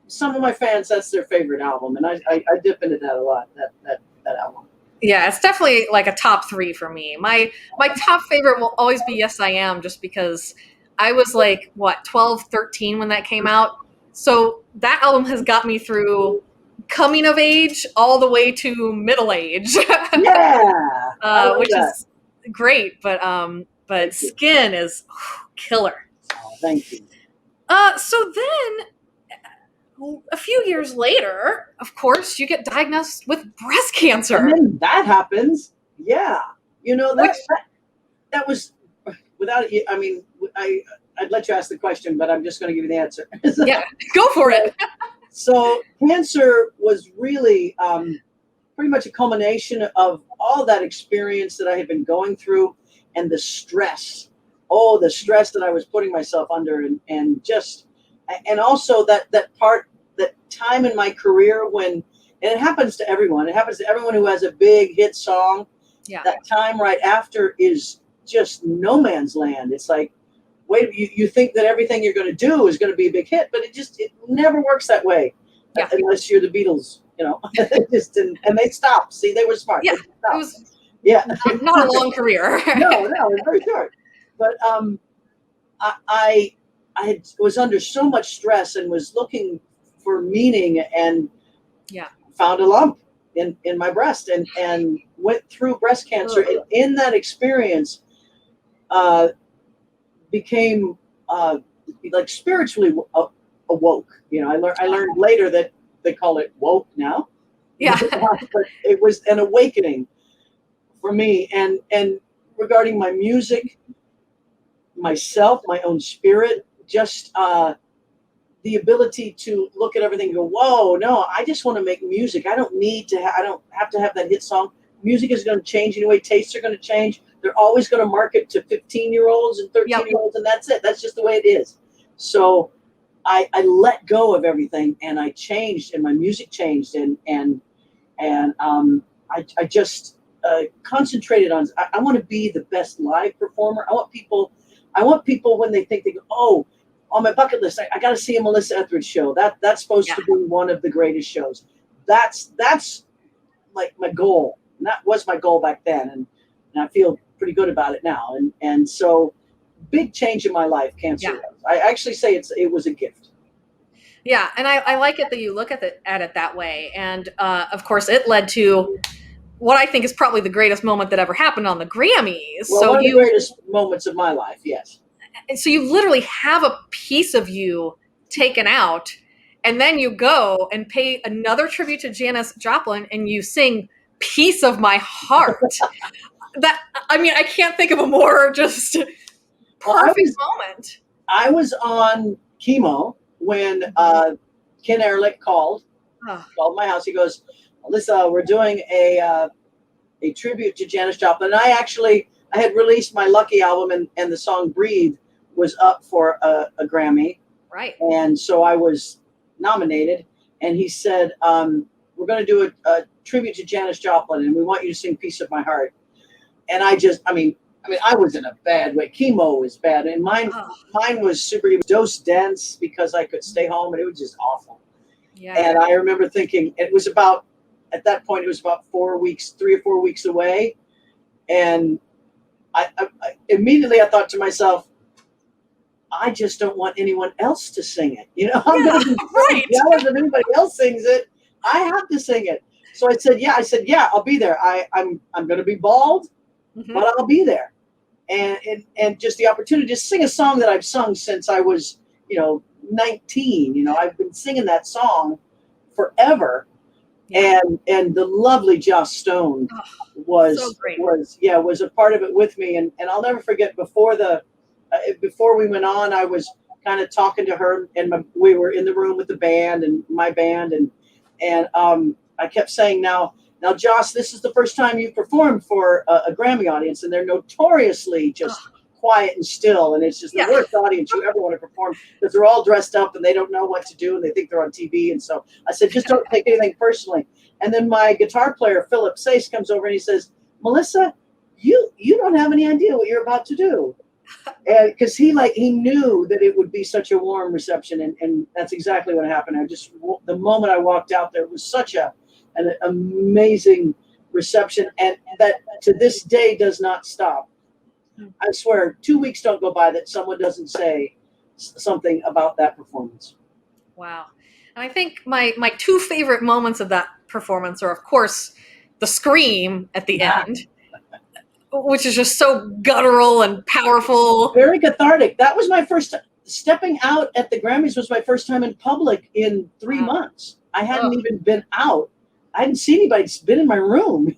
some of my fans, that's their favorite album, and I dip into that a lot. That album. Yeah, it's definitely like a top 3 for me. My top favorite will always be Yes I Am, just because I was like 12, 13 when that came out. So that album has got me through coming of age all the way to middle age. Yeah, which is great, but Skin is killer. Oh, thank you. So then, a few years later, of course, you get diagnosed with breast cancer. And then that happens. Yeah, that was without. I mean, I'd let you ask the question, but I'm just going to give you the answer. Yeah, go for it. So cancer was really pretty much a culmination of all that experience that I had been going through, and the stress. Oh, the stress that I was putting myself under, and also that time in my career when, and it happens to everyone. It happens to everyone who has a big hit song. Yeah. That time right after is just no man's land. It's like, wait, you think that everything you're going to do is going to be a big hit, but it never works that way. Unless you're the Beatles, and they stopped. See, they were smart. Yeah, Yeah. Not a long career. No, it's very short. But I was under so much stress and was looking for meaning, and Yeah. found a lump in my breast, and went through breast cancer. Ugh. And in that experience, uh, became like spiritually awoke. I learned later that they call it woke now. Yeah. But it was an awakening for me, and regarding my music, myself, my own spirit, just the ability to look at everything and go, whoa, no, I just want to make music. I don't need to I don't have to have that hit song. Music is going to change anyway. Tastes are going to change. They're always going to market to 15-year-olds and 13-year-olds, and that's it. That's just the way it is. So I let go of everything, and I changed, and my music changed, and I just concentrated on. I want to be the best live performer. I want people when they think, they go, oh, on my bucket list, I got to see a Melissa Etheridge show. That's supposed to be one of the greatest shows. That's like my goal. And that was my goal back then, and I feel pretty good about it now. And so, big change in my life. Cancer. Yeah. Was. I actually say it was a gift. Yeah, and I like it that you look at it that way. And of course, it led to what I think is probably the greatest moment that ever happened on the Grammys. Well, one of the greatest moments of my life. Yes. And so you literally have a piece of you taken out, and then you go and pay another tribute to Janis Joplin, and you sing "Piece of My Heart." I can't think of a more just perfect moment. I was on chemo when Ken Ehrlich called my house. He goes, Melissa, we're doing a tribute to Janis Joplin. And I had released my Lucky album, and the song Breathe was up for a Grammy. Right. And so I was nominated, and he said, we're going to do a tribute to Janis Joplin, and we want you to sing Piece of My Heart. And I was in a bad way. Chemo was bad, and mine was super. It was dose dense because I could stay home, and it was just awful. Yeah. And I remember thinking at that point it was about 3 or 4 weeks away, and I immediately I thought to myself, I just don't want anyone else to sing it. I'm going to be right. jealous if anybody else sings it. I have to sing it. So I said, yeah, I'll be there. I'm going to be bald. Mm-hmm. But I'll be there, and just the opportunity to sing a song that I've sung since I was 19. I've been singing that song forever, and the lovely Joss Stone was a part of it with me, and I'll never forget before we went on, I was kind of talking to her, and we were in the room with the band and my band, and I kept saying now, Joss, this is the first time you've performed for a Grammy audience, and they're notoriously just quiet and still, and it's just the worst audience you ever want to perform because they're all dressed up and they don't know what to do and they think they're on TV. And so I said, just don't take anything personally. And then my guitar player, Philip Sace, comes over and he says, Melissa, you don't have any idea what you're about to do. And because he knew that it would be such a warm reception, and that's exactly what happened. The moment I walked out there, it was such an amazing reception, and that to this day does not stop. I swear 2 weeks don't go by that someone doesn't say something about that performance. Wow. And I think my two favorite moments of that performance are, of course, the scream at the end, which is just so guttural and powerful. Very cathartic. That was my first stepping out at the Grammys was my first time in public in 3 months. I hadn't even been out. I hadn't seen anybody. It's been in my room,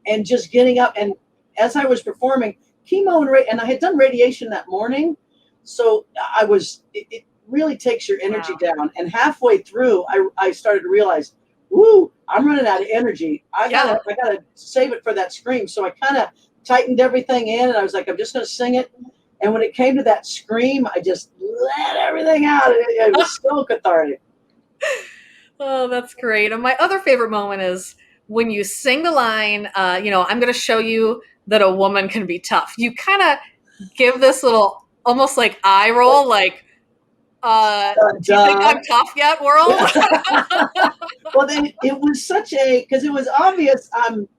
and just getting up. And as I was performing chemo and I had done radiation that morning, so it really takes your energy down. And halfway through, I started to realize, woo, I'm running out of energy. I gotta save it for that scream. So I kind of tightened everything in, and I was like, I'm just gonna sing it. And when it came to that scream, I just let everything out. It was so cathartic. Oh, that's great. And my other favorite moment is when you sing the line, I'm going to show you that a woman can be tough. You kind of give this little, almost like eye roll, like, do you think I'm tough yet, world? Well, then it was because it was obvious I'm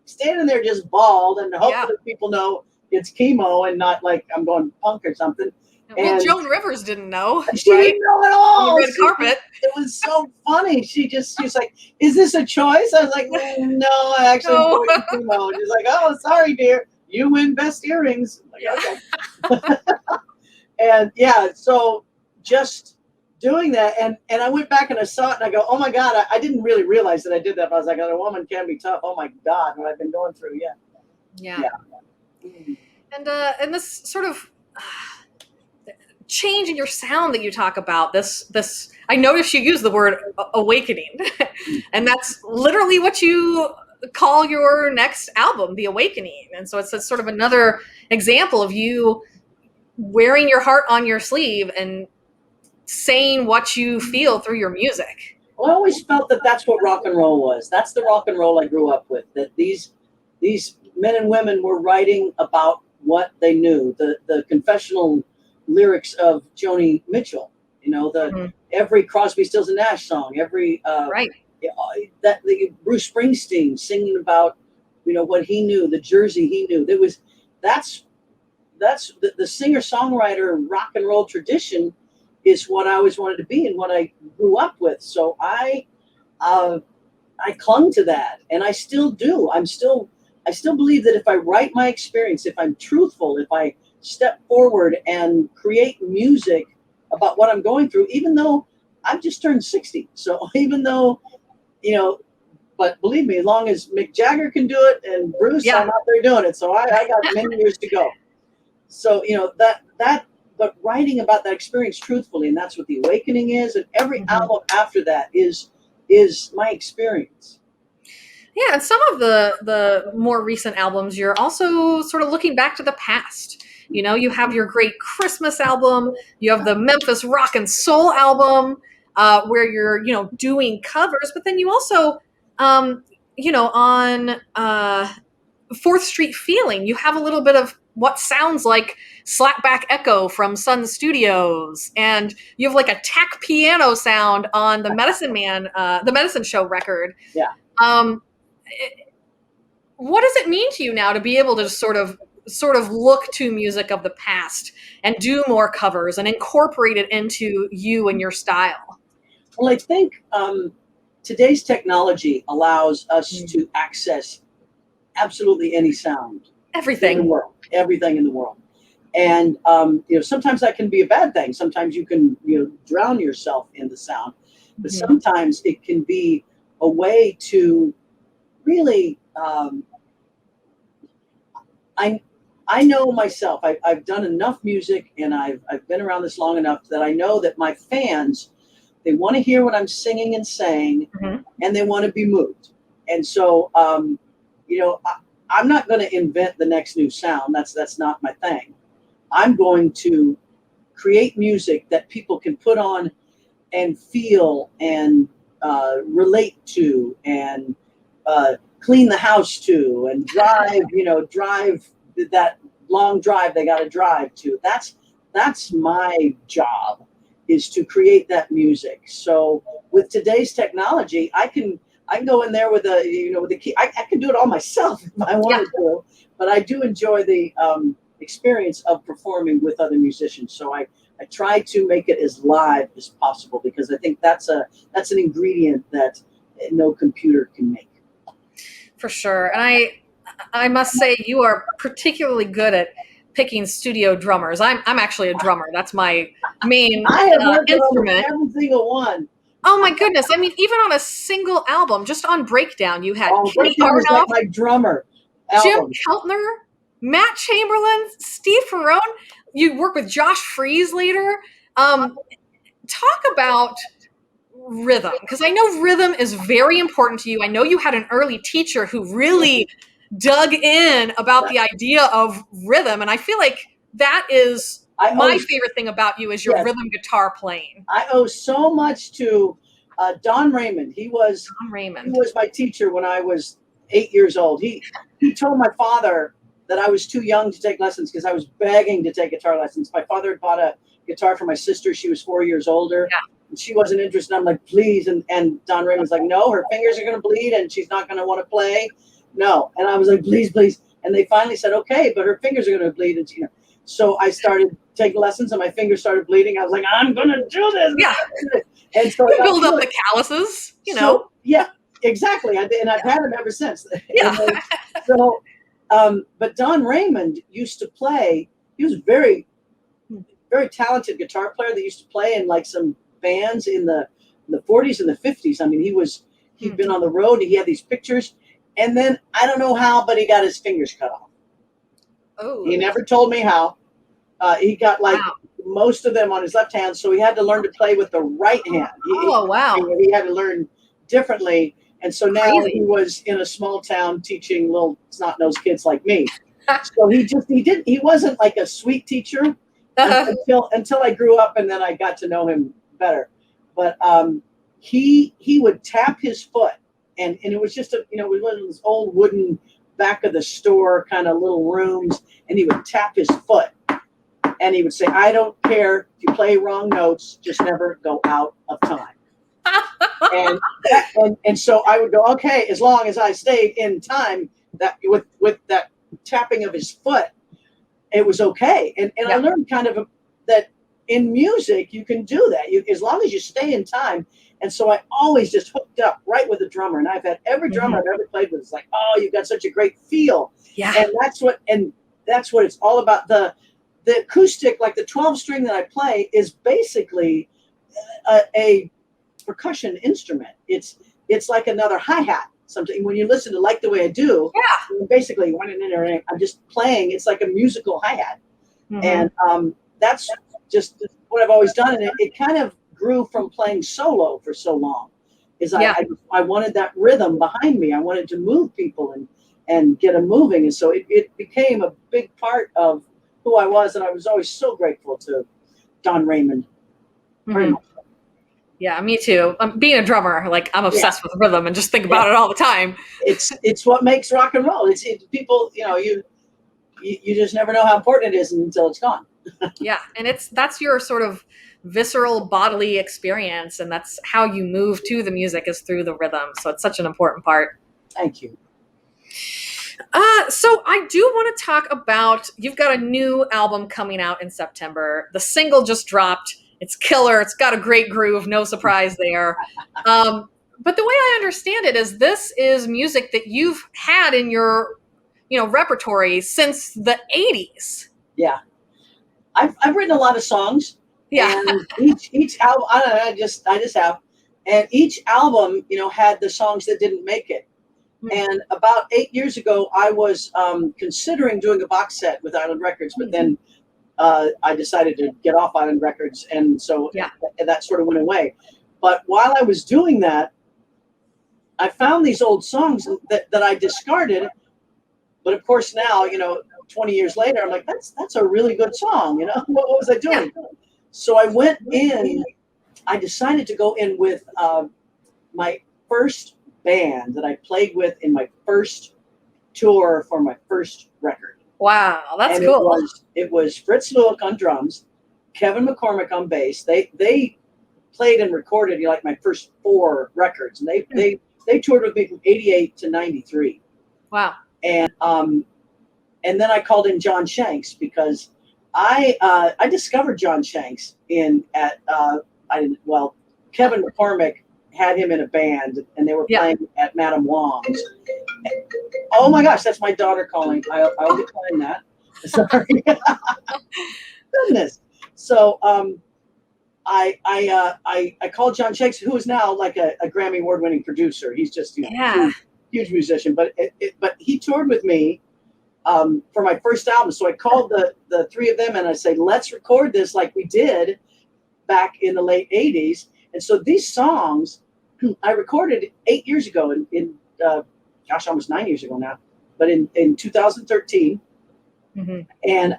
standing there just bald, and hopefully Yeah. people know it's chemo and not like I'm going punk or something. Well, And Joan Rivers didn't know, she right? didn't know at On the all. red carpet. It was so funny. She's like, "Is this a choice?" I was like, "No, I actually am No. going to chemo." And she's like, "Oh, sorry, dear. You win best earrings." I'm like, Yeah. okay. And yeah, so just doing that, and I went back and I saw it, and I go, "Oh my God!" I didn't really realize that I did that. But I was like, "A woman can be tough." Oh my God, what I've been going through. Yeah. Yeah. Yeah. And this sort of change in your sound that you talk about, this I noticed you use the word awakening. And that's literally what you call your next album, The Awakening. And so it's sort of another example of you wearing your heart on your sleeve and saying what you feel through your music. Well, I always felt that that's what rock and roll was. That's the rock and roll I grew up with. That these men and women were writing about what they knew. The confessional lyrics of Joni Mitchell. You know, every Crosby, Stills and Nash song. Every Right. that the Bruce Springsteen singing about, you know, what he knew, the Jersey he knew. That's the singer songwriter rock and roll tradition is what I always wanted to be and what I grew up with. So I clung to that, and I still do. I still believe that if I write my experience, if I'm truthful, if I step forward and create music about what I'm going through, even though I've just turned 60. So even though, you know, but believe me, as long as Mick Jagger can do it and Bruce, Yeah. I'm out there doing it. So I got many years to go. So, you know, but writing about that experience truthfully, and that's what The Awakening is. And every album after that is my experience. Yeah, and some of the more recent albums, you're also sort of looking back to the past. You know, you have your great Christmas album, you have the Memphis Rock and Soul album, where you're, you know, doing covers, but then you also, you know, on 4th Street Feeling, you have a little bit of what sounds like slapback echo from Sun Studios, and you have like a tech piano sound on the Medicine Man, the Medicine Show record. Yeah. What does it mean to you now to be able to sort of look to music of the past and do more covers and incorporate it into you and your style? Well, I think today's technology allows us to access absolutely any sound in the Everything. world, everything in the world. And you know, sometimes that can be a bad thing. Sometimes you can, you know, drown yourself in the sound, but sometimes it can be a way to really. I know myself. I've done enough music, and I've been around this long enough that I know that my fans, they want to hear what I'm singing and saying, and they want to be moved. And so, you know, I'm not going to invent the next new sound. That's not my thing. I'm going to create music that people can put on and feel and relate to and clean the house to and drive, you know, drive that long drive they got to drive to. That's my job, is to create that music. So with today's technology, I can go in there with the key. I can do it all myself if I wanted to, but I do enjoy the experience of performing with other musicians. So I try to make it as live as possible, because I think that's an ingredient that no computer can make. For sure. And I must say, you are particularly good at picking studio drummers. I'm actually a drummer. That's my main I have worked on instrument. every single one. Oh my goodness. I mean, even on a single album, just on Breakdown, you had Kenny Breakdown is like Arnoff, my drummer Jim album. Keltner, Matt Chamberlain, Steve Ferrone. You work with Josh Freese later. Talk about rhythm, because I know rhythm is very important to you. I know you had an early teacher who really dug in about the idea of rhythm, and I feel like that is my favorite thing about you, is your rhythm guitar playing. I owe so much to Don Raymond. He was my teacher when I was 8 years old. He told my father that I was too young to take lessons because I was begging to take guitar lessons. My father had bought a guitar for my sister. She was 4 years older. Yeah. And she wasn't interested. I'm like, please. And Don Raymond's like, no, her fingers are going to bleed and she's not going to want to play. no. And I was like, please, please. And they finally said, okay, but her fingers are going to bleed. And, so I started taking lessons and my fingers started bleeding. I was like, I'm going to do this. Yeah. And so You build up the calluses, So, yeah, exactly. And I've had them ever since. Yeah. So, but Don Raymond used to play. He was very, very talented guitar player that used to play in like some bands in the 40s and the 50s. I mean, he'd been on the road. He had these pictures. And then I don't know how, but he got his fingers cut off. Oh. He never told me how. He got like most of them on his left hand, so he had to learn to play with the right hand. He had to learn differently. And so now he was in a small town teaching little snot-nosed kids like me. So he wasn't like a sweet teacher until I grew up, and then I got to know him better. But he would tap his foot, and it was just it was one of those old wooden back of the store kind of little rooms, and he would tap his foot, and he would say, I don't care if you play wrong notes, just never go out of time. and so I would go, okay, as long as I stayed in time, that with that tapping of his foot, it was okay. And I learned kind of that in music you can do that, as long as you stay in time. And so I always just hooked up right with the drummer, and I've had every drummer I've ever played with. It's like, oh, you've got such a great feel. Yeah. And that's what it's all about. The acoustic, like the 12-string that I play, is basically a percussion instrument. It's like another hi-hat. Something when you listen to Like the Way I Do, basically I'm just playing. It's like a musical hi-hat. And that's just what I've always done. And it kind of grew from playing solo for so long. I wanted that rhythm behind me. I wanted to move people and get them moving. And so it became a big part of who I was. And I was always so grateful to Don Raymond. Very much. Yeah, me too. Being a drummer, like I'm obsessed with rhythm and just think about it all the time. It's what makes rock and roll. It's people, you just never know how important it is until it's gone. Yeah, and that's your sort of visceral bodily experience, and that's how you move to the music is through the rhythm. So it's such an important part. Thank you. So I do want to talk about, you've got a new album coming out in September. The single just dropped. It's killer. It's got a great groove. No surprise there. But the way I understand it is this is music that you've had in your, repertory since the 80s. Yeah. I've written a lot of songs. Yeah. And each album, I don't know, I just have. And each album, had the songs that didn't make it. And about 8 years ago, I was considering doing a box set with Island Records, but then I decided to get off Island Records, and so that sort of went away. But while I was doing that, I found these old songs that I discarded. But of course now, 20 years later, I'm like, that's a really good song. What was I doing? So I went in. I decided to go in with my first band that I played with in my first tour for my first record. Wow, that's and cool. It was Fritz Lewick on drums, Kevin McCormick on bass. They played and recorded like my first 4 records, and they toured with me from '88 to '93. Wow. And then I called in John Shanks because I discovered John Shanks Kevin McCormick had him in a band, and they were playing at Madame Wong's. Oh my gosh, that's my daughter calling. I'll decline that. Sorry. Goodness. So I called John Shanks, who is now like a Grammy Award-winning producer. He's just huge musician, but he toured with me for my first album. So I called the 3 of them and I said, let's record this like we did back in the late 80s. And so these songs I recorded 8 years ago in almost 9 years ago now, but in 2013. And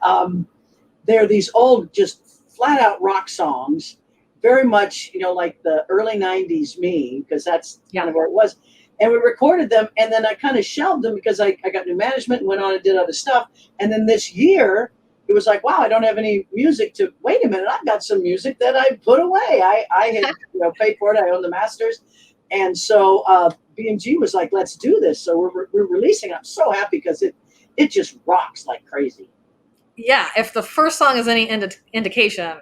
they're these old, just flat out rock songs, very much, like the early 90s me, because that's kind of where it was. And we recorded them, and then I kind of shelved them because I got new management and went on and did other stuff. And then this year, it was like, wow, I don't have any music to, wait a minute, I've got some music that I put away. I had paid for it. I own the masters. And so BMG was like, let's do this. So we're releasing. I'm so happy because it just rocks like crazy. Yeah, if the first song is any indication,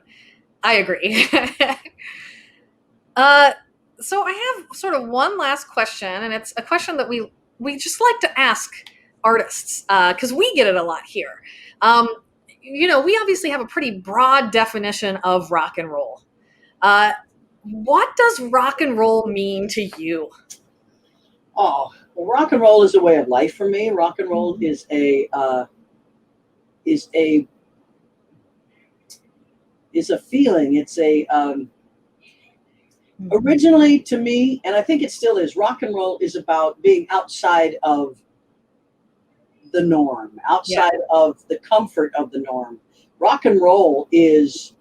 I agree. So I have sort of one last question, and it's a question that we just like to ask artists because we get it a lot here. We obviously have a pretty broad definition of rock and roll. What does rock and roll mean to you? Oh, well, rock and roll is a way of life for me. Rock and roll is a feeling. It's originally to me, and I think it still is. Rock and roll is about being outside of the norm, outside of the comfort of the norm. Rock and roll is,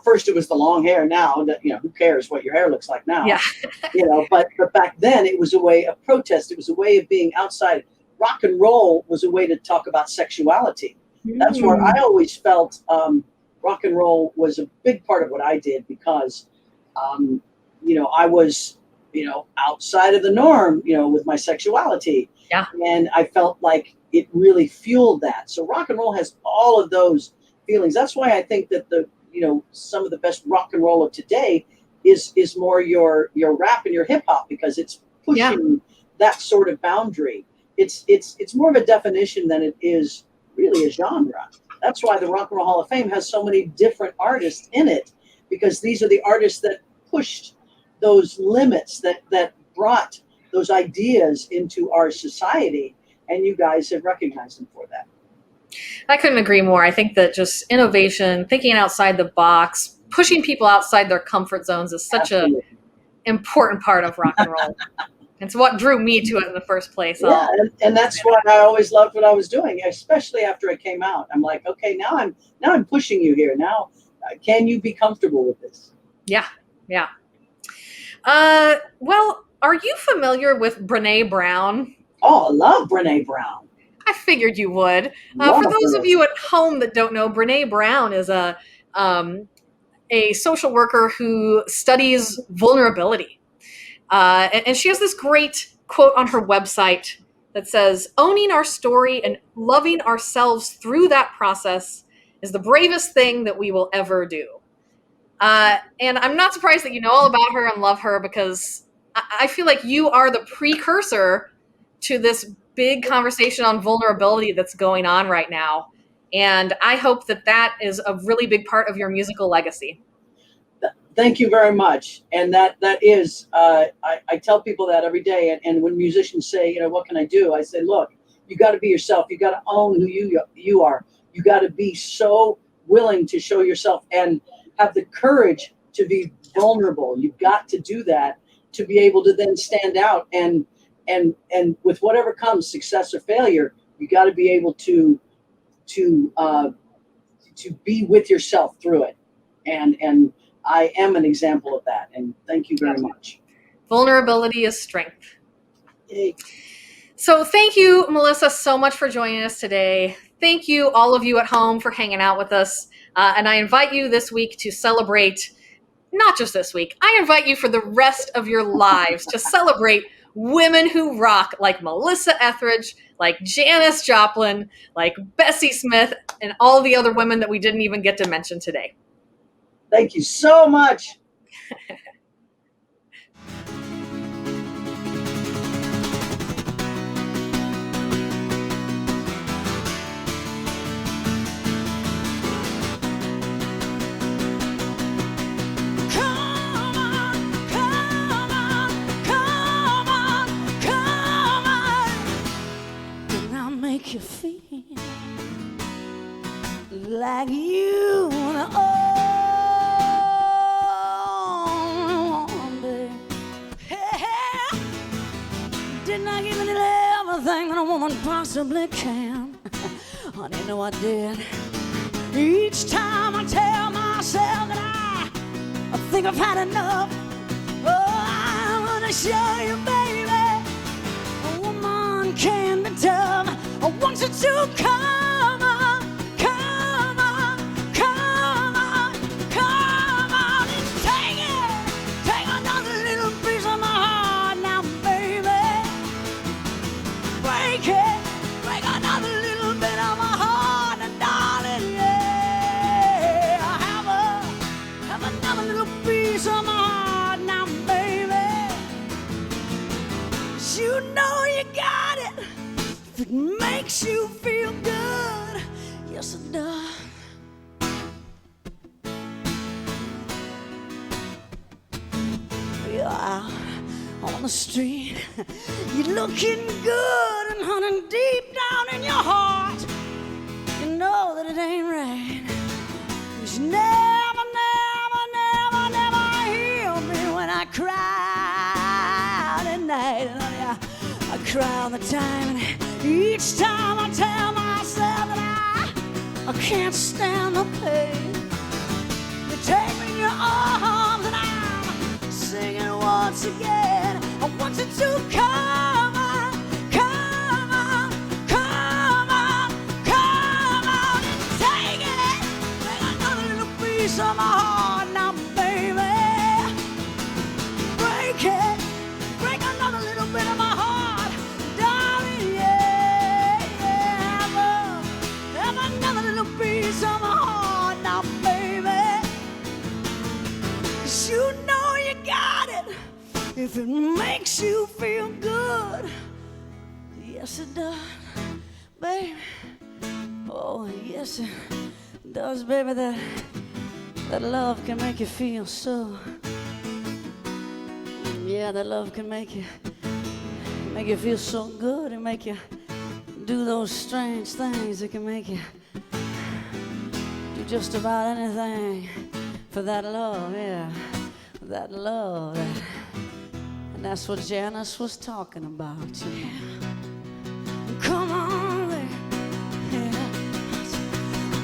first it was the long hair. Now, who cares what your hair looks like now? Yeah. But back then it was a way of protest. It was a way of being outside. Rock and roll was a way to talk about sexuality. That's where I always felt rock and roll was a big part of what I did because, I was, outside of the norm, with my sexuality. Yeah. And I felt like it really fueled that. So rock and roll has all of those feelings. That's why I think that some of the best rock and roll of today is more your rap and your hip hop because it's pushing that sort of boundary. It's more of a definition than it is really a genre. That's why the Rock and Roll Hall of Fame has so many different artists in it, because these are the artists that pushed those limits, that brought those ideas into our society, and you guys have recognized them for that. I couldn't agree more. I think that just innovation, thinking outside the box, pushing people outside their comfort zones is such an important part of rock and roll. It's what drew me to it in the first place. Yeah, and that's why I always loved what I was doing, especially after I came out. I'm like, okay, now I'm pushing you here. Now, can you be comfortable with this? Yeah. Well, are you familiar with Brené Brown? Oh, I love Brené Brown. I figured you would. For those of you at home that don't know, Brené Brown is a social worker who studies vulnerability. And she has this great quote on her website that says, "Owning our story and loving ourselves through that process is the bravest thing that we will ever do." And I'm not surprised that you know all about her and love her, because I feel like you are the precursor to this big conversation on vulnerability that's going on right now. And I hope that is a really big part of your musical legacy. Thank you very much. And that is, I tell people that every day. And when musicians say, what can I do? I say, look, you got to be yourself. You got to own who you are. You got to be so willing to show yourself and have the courage to be vulnerable. You've got to do that to be able to then stand out. And with whatever comes, success or failure, you got to be able to be with yourself through it. And I am an example of that. And thank you very much. Vulnerability is strength. Yay. So thank you, Melissa, so much for joining us today. Thank you, all of you at home, for hanging out with us. And I invite you this week to celebrate, not just this week, I invite you for the rest of your lives to celebrate women who rock, like Melissa Etheridge, like Janis Joplin, like Bessie Smith, and all the other women that we didn't even get to mention today. Thank you so much. Make you feel like you wanna own, babe. Yeah. Didn't I give you everything that a woman possibly can? Honey, no, I did. Each time I tell myself that I think I've had enough. Oh, I wanna show you, baby, a woman can be tough. I want you to come on, come on, come on, come on and take it. Take another little piece of my heart. it makes you feel good, yes it does. You're out on the street, you're looking good, and honey, deep down in your heart, you know that it ain't right. 'Cause you never, never, never, never healed me when I cried at night. And honey, I cry all the time, and each time I tell myself that I can't stand the pain. You take me in your arms, and I'm singing once again. I want you to come on, come on, come on, come on and take it. Take another little piece of my heart now, baby. Break it, break another little bit of my heart, darling, yeah, yeah. Have another little piece of my heart now, baby. 'Cause you know you got it if it makes you feel good. Yes, it does, baby. Oh, yes, it does, baby. That love can make you feel so. Yeah, that love can make you feel so good and make you do those strange things that can make you do just about anything for that love, yeah, that love. And that's what Janis was talking about, yeah. Come on, baby, yeah.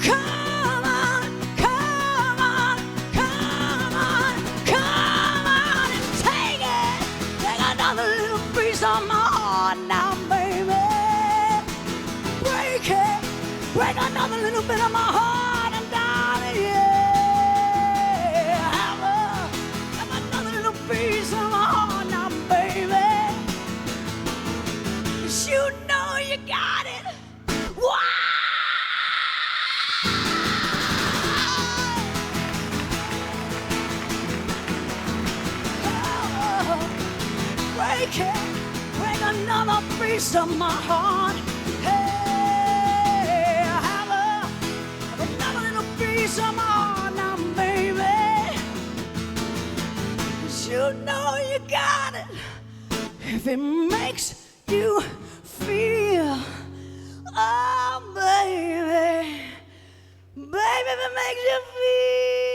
Come on, come on, come on, come on and take it. Take another little piece of my heart now, baby. Break it, break another little bit of my heart, and darling, yeah. Have another little piece of my heart now, baby. 'Cause you know you got it. Why? Break it, break another piece of my heart. Hey, have another little piece of my heart now, baby. 'Cause you know you got it if it makes you feel, oh baby, baby, if it makes you feel